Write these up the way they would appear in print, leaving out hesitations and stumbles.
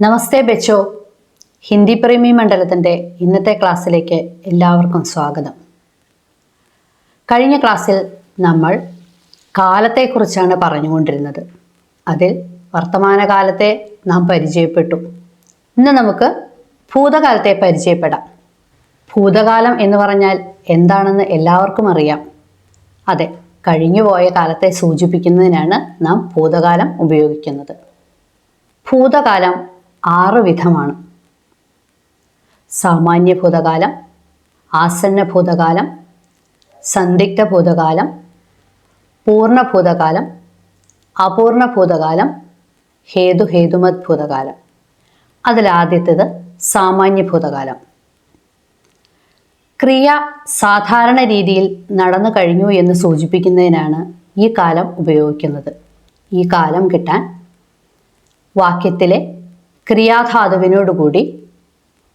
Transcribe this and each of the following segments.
നമസ്തേ ബച്ചോ. ഹിന്ദി പ്രേമി മണ്ഡലത്തിൻ്റെ ഇന്നത്തെ ക്ലാസ്സിലേക്ക് എല്ലാവർക്കും സ്വാഗതം. കഴിഞ്ഞ ക്ലാസ്സിൽ നമ്മൾ കാലത്തെക്കുറിച്ചാണ് പറഞ്ഞുകൊണ്ടിരുന്നത്. അതിൽ വർത്തമാനകാലത്തെ നാം പരിചയപ്പെട്ടു. ഇന്ന് നമുക്ക് ഭൂതകാലത്തെ പരിചയപ്പെടാം. ഭൂതകാലം എന്ന് പറഞ്ഞാൽ എന്താണെന്ന് എല്ലാവർക്കും അറിയാം. അതെ, കഴിഞ്ഞുപോയ കാലത്തെ സൂചിപ്പിക്കുന്നതിനാണ് നാം ഭൂതകാലം ഉപയോഗിക്കുന്നത്. ഭൂതകാലം 6 വിധമാണ്. സാമാന്യ ഭൂതകാലം, ആസന്ന ഭൂതകാലം, സന്ദിഗ്ധ ഭൂതകാലം, പൂർണ്ണ ഭൂതകാലം, അപൂർണ ഭൂതകാലം, ഹേതുമത് ഭൂതകാലം. അതിലാദ്യത്തേത് സാമാന്യ ഭൂതകാലം. ക്രിയ സാധാരണ രീതിയിൽ നടന്നു കഴിഞ്ഞു എന്ന് സൂചിപ്പിക്കുന്നതിനാണ് ഈ കാലം ഉപയോഗിക്കുന്നത്. ഈ കാലം കിട്ടാൻ വാക്യത്തിലെ ക്രിയാധാതുവിനോടുകൂടി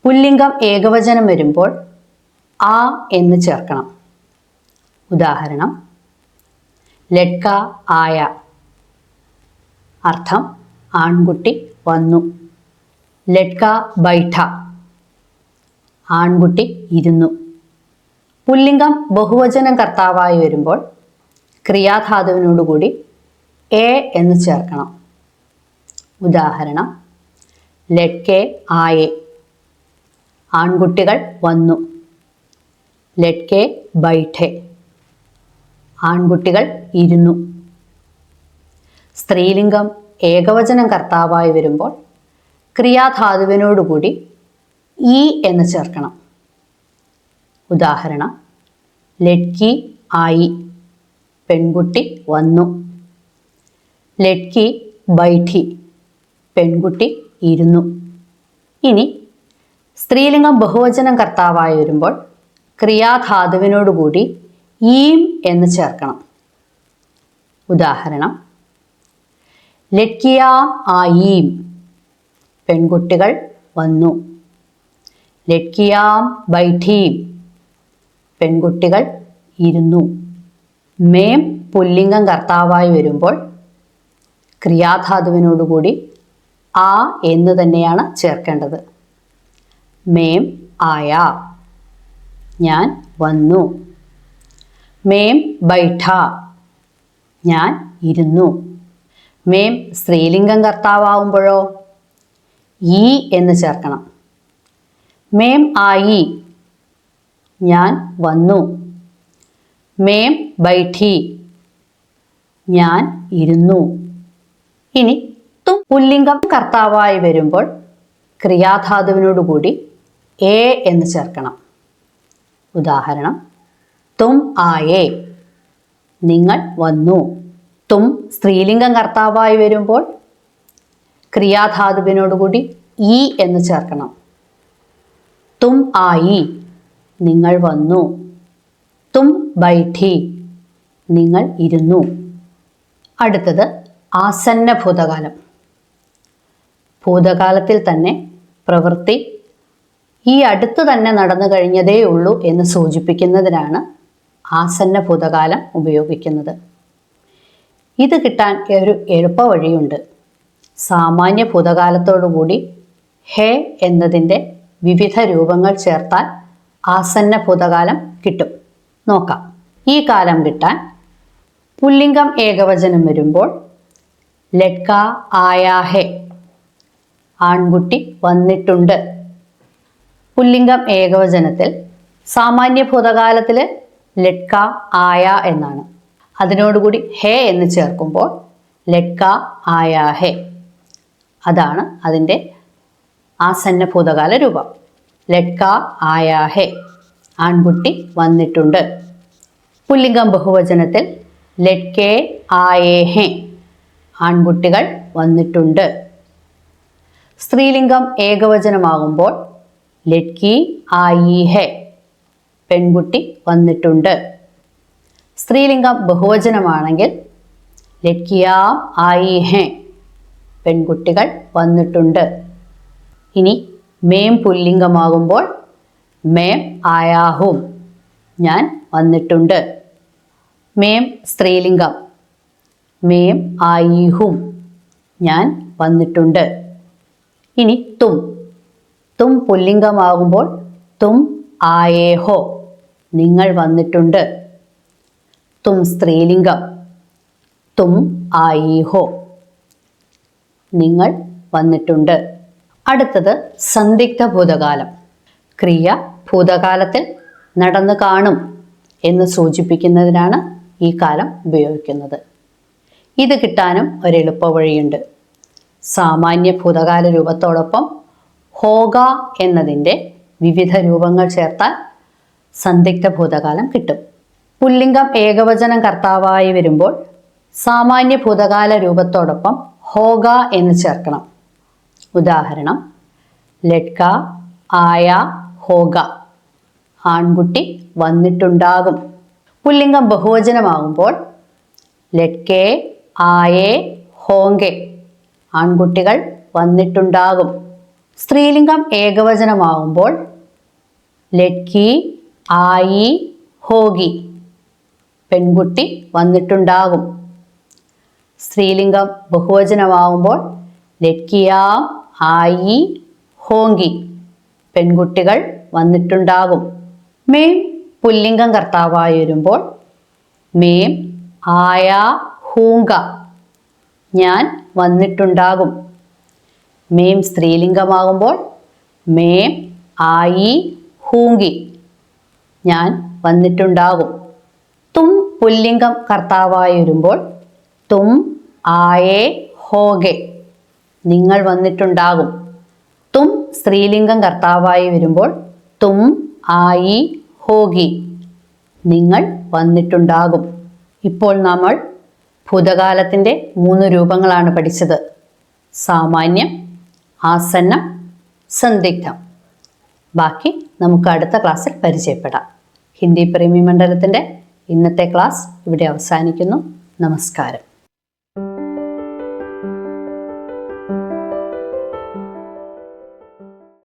പുല്ലിംഗം ഏകവചനം വരുമ്പോൾ ആ എന്ന് ചേർക്കണം. ഉദാഹരണം, ലഡ്ക ആയ. അർത്ഥം ആൺകുട്ടി വന്നു. ലഡ്ക ബൈഠ, ആൺകുട്ടി ഇരുന്നു. പുല്ലിംഗം ബഹുവചനം കർത്താവായി വരുമ്പോൾ ക്രിയാധാതുവിനോടുകൂടി എ എന്ന് ചേർക്കണം. ഉദാഹരണം, ലഡ്കെ ആയെ, ആൺകുട്ടികൾ വന്നു. ലഡ്കെ ബൈഠെ, ആൺകുട്ടികൾ ഇരുന്നു. സ്ത്രീലിംഗം ഏകവചനം കർത്താവായി വരുമ്പോൾ ക്രിയാധാതുവിനോടുകൂടി ഈ എന്ന് ചേർക്കണം. ഉദാഹരണം, ലഡ്കി ആയി, പെൺകുട്ടി വന്നു. ലഡ്കി ബൈഠി, പെൺകുട്ടി ഇരുന്നു. ഇനി സ്ത്രീലിംഗം ബഹുവചനം കർത്താവായി വരുമ്പോൾ ക്രിയാധാതുവിനോടുകൂടി ഈം എന്ന് ചേർക്കണം. ഉദാഹരണം, ലഡ്കിയാം ആയീം, പെൺകുട്ടികൾ വന്നു. ലഡ്കിയാം ബൈഠീം, പെൺകുട്ടികൾ ഇരുന്നു. മേം പുല്ലിംഗം കർത്താവായി വരുമ്പോൾ ക്രിയാധാതുവിനോടുകൂടി ആ എന്ന് തന്നെയാണ് ചേർക്കേണ്ടത്. മേം ആയ, ഞാൻ വന്നു. മേം ബൈഠ, ഞാൻ ഇരുന്നു. മേം സ്ത്രീലിംഗം കർത്താവാകുമ്പോഴോ ഈ എന്ന് ചേർക്കണം. മേം ആയി, ഞാൻ വന്നു. മേം ബൈഠി, ഞാൻ ഇരുന്നു. ഇനി തും പുല്ലിംഗം കർത്താവായി വരുമ്പോൾ ക്രിയാധാതുവിനോടുകൂടി എ എന്ന് ചേർക്കണം. ഉദാഹരണം, തും ആയേ, നിങ്ങൾ വന്നു. തും സ്ത്രീലിംഗം കർത്താവായി വരുമ്പോൾ ക്രിയാധാതുവിനോടുകൂടി ഈ എന്ന് ചേർക്കണം. തും ആയി, നിങ്ങൾ വന്നു. തും ബൈഠി, നിങ്ങൾ ഇരുന്നു. അടുത്തത് ആസന്ന ഭൂതകാലം. ഭൂതകാലത്തിൽ തന്നെ പ്രവൃത്തി ഈ അടുത്ത് തന്നെ നടന്നു കഴിഞ്ഞതേ ഉള്ളൂ എന്ന് സൂചിപ്പിക്കുന്നതിനാണ് ആസന്ന ഭൂതകാലം ഉപയോഗിക്കുന്നത്. ഇത് കിട്ടാൻ ഒരു എളുപ്പ വഴിയുണ്ട്. സാമാന്യ ഭൂതകാലത്തോടുകൂടി ഹെ എന്നതിൻ്റെ വിവിധ രൂപങ്ങൾ ചേർത്താൽ ആസന്ന ഭൂതകാലം കിട്ടും. നോക്കാം. ഈ കാലം കിട്ടാൻ പുല്ലിംഗം ഏകവചനം വരുമ്പോൾ ലഡ്ക ആയാ ഹെ, ആൺകുട്ടി വന്നിട്ടുണ്ട്. പുല്ലിംഗം ഏകവചനത്തിൽ സാമാന്യ ഭൂതകാലത്തിൽ ലഡ്ക ആയ എന്നാണ്. അതിനോടുകൂടി ഹെ എന്ന് ചേർക്കുമ്പോൾ ലഡ്ക ആയാ ഹെ. അതാണ് അതിൻ്റെ ആസന്ന ഭൂതകാല രൂപം. ലഡ്ക ആയാ ഹെ, ആൺകുട്ടി വന്നിട്ടുണ്ട്. പുല്ലിംഗം ബഹുവചനത്തിൽ ലഡ്കെ ആയേ ഹെ, ആൺകുട്ടികൾ വന്നിട്ടുണ്ട്. സ്ത്രീലിംഗം ഏകവചനമാകുമ്പോൾ ലഡ്കി ആയി ഹെ, പെൺകുട്ടി വന്നിട്ടുണ്ട്. സ്ത്രീലിംഗം ബഹുവചനമാണെങ്കിൽ ലഡ്കിയാം ആയി ഹെ, പെൺകുട്ടികൾ വന്നിട്ടുണ്ട്. ഇനി മേം പുല്ലിംഗമാകുമ്പോൾ മേം ആയാഹും, ഞാൻ വന്നിട്ടുണ്ട്. മേം സ്ത്രീലിംഗം മേം ആയിഹും, ഞാൻ വന്നിട്ടുണ്ട്. ഇനി തും. തും പുല്ലിംഗമാകുമ്പോൾ തും ആയേ ഹോ, നിങ്ങൾ വന്നിട്ടുണ്ട്. തും സ്ത്രീലിംഗം, തും ആയി ഹോ, നിങ്ങൾ വന്നിട്ടുണ്ട്. അടുത്തത് സന്ദിഗ്ധ ഭൂതകാലം. ക്രിയ ഭൂതകാലത്തിൽ നടന്നു കാണും എന്ന് സൂചിപ്പിക്കുന്നതിനാണ് ഈ കാലം ഉപയോഗിക്കുന്നത്. ഇത് കിട്ടാനും ഒരു എളുപ്പ വഴിയുണ്ട്. സാമാന്യ ഭൂതകാല രൂപത്തോടൊപ്പം ഹോഗ എന്നതിൻ്റെ വിവിധ രൂപങ്ങൾ ചേർത്താൽ സന്ദിഗ്ധ ഭൂതകാലം കിട്ടും. പുല്ലിംഗം ഏകവചനം കർത്താവായി വരുമ്പോൾ സാമാന്യ ഭൂതകാല രൂപത്തോടൊപ്പം ഹോഗ എന്ന് ചേർക്കണം. ഉദാഹരണം: ലഡ്ക ആയ ഹോഗ, ആൺകുട്ടി വന്നിട്ടുണ്ടാകും. പുല്ലിംഗം ബഹുവചനമാകുമ്പോൾ ലഡ്കെ ആയേ ഹോങ്കെ, ആൺകുട്ടികൾ വന്നിട്ടുണ്ടാകും. സ്ത്രീലിംഗം ഏകവചനമാകുമ്പോൾ ലഡ്കി ആയി ഹോഗി, പെൺകുട്ടി വന്നിട്ടുണ്ടാകും. സ്ത്രീലിംഗം ബഹുവചനമാകുമ്പോൾ ലഡ്കിയാം ആയി ഹോങ്കി, പെൺകുട്ടികൾ വന്നിട്ടുണ്ടാകും. മേം പുല്ലിംഗം കർത്താവായി വരുമ്പോൾ മേം ആയാ ഹൂങ്ക, ഞാൻ വന്നിട്ടുണ്ടാകും. മേം സ്ത്രീലിംഗമാകുമ്പോൾ മേം ആയി ഹൂങ്കി, ഞാൻ വന്നിട്ടുണ്ടാകും. തും പുല്ലിംഗം കർത്താവായി വരുമ്പോൾ തും ആയേ ഹോഗെ, നിങ്ങൾ വന്നിട്ടുണ്ടാകും. തും സ്ത്രീലിംഗം കർത്താവായി വരുമ്പോൾ തും ആയി ഹോഗി, നിങ്ങൾ വന്നിട്ടുണ്ടാകും. ഇപ്പോൾ നമ്മൾ ഭൂതകാലത്തിൻ്റെ 3 രൂപങ്ങളാണ് പഠിച്ചത്: സാമാന്യം, ആസന്നം, സന്ദിഗ്ധം. ബാക്കി നമുക്ക് അടുത്ത ക്ലാസ്സിൽ പരിചയപ്പെടാം. ഹിന്ദി പ്രീമിയം മണ്ഡലത്തിൻ്റെ ഇന്നത്തെ ക്ലാസ് ഇവിടെ അവസാനിക്കുന്നു. നമസ്കാരം.